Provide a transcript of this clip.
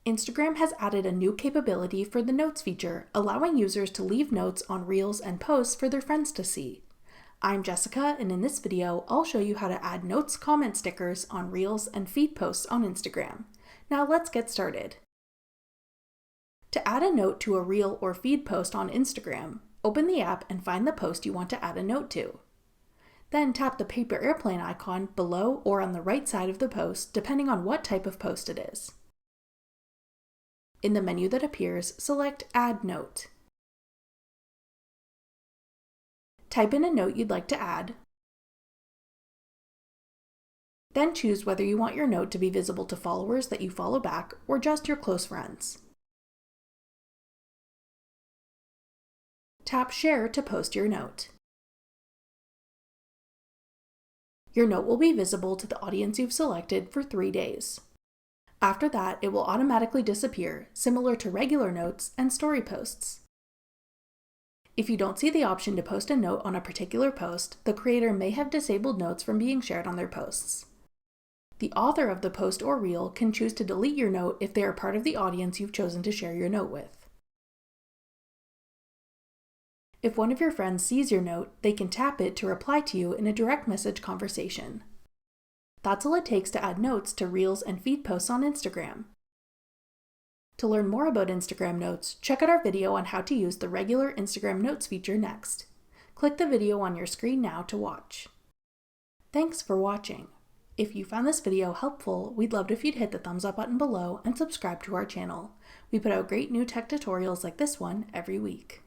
Instagram has added a new capability for the Notes feature, allowing users to leave notes on Reels and posts for their friends to see. I'm Jessica, and in this video, I'll show you how to add notes comment stickers on Reels and feed posts on Instagram. Now let's get started. To add a note to a Reel or feed post on Instagram, open the app and find the post you want to add a note to. Then tap the paper airplane icon below or on the right side of the post, depending on what type of post it is. In the menu that appears, select Add Note. Type in a note you'd like to add, then choose whether you want your note to be visible to followers that you follow back or just your close friends. Tap Share to post your note. Your note will be visible to the audience you've selected for 3 days. After that, it will automatically disappear, similar to regular notes and story posts. If you don't see the option to post a note on a particular post, the creator may have disabled notes from being shared on their posts. The author of the post or reel can choose to delete your note if they are part of the audience you've chosen to share your note with. If one of your friends sees your note, they can tap it to reply to you in a direct message conversation. That's all it takes to add notes to Reels and feed posts on Instagram. To learn more about Instagram Notes, check out our video on how to use the regular Instagram Notes feature next. Click the video on your screen now to watch. Thanks for watching. If you found this video helpful, we'd love it if you'd hit the thumbs up button below and subscribe to our channel. We put out great new tech tutorials like this one every week.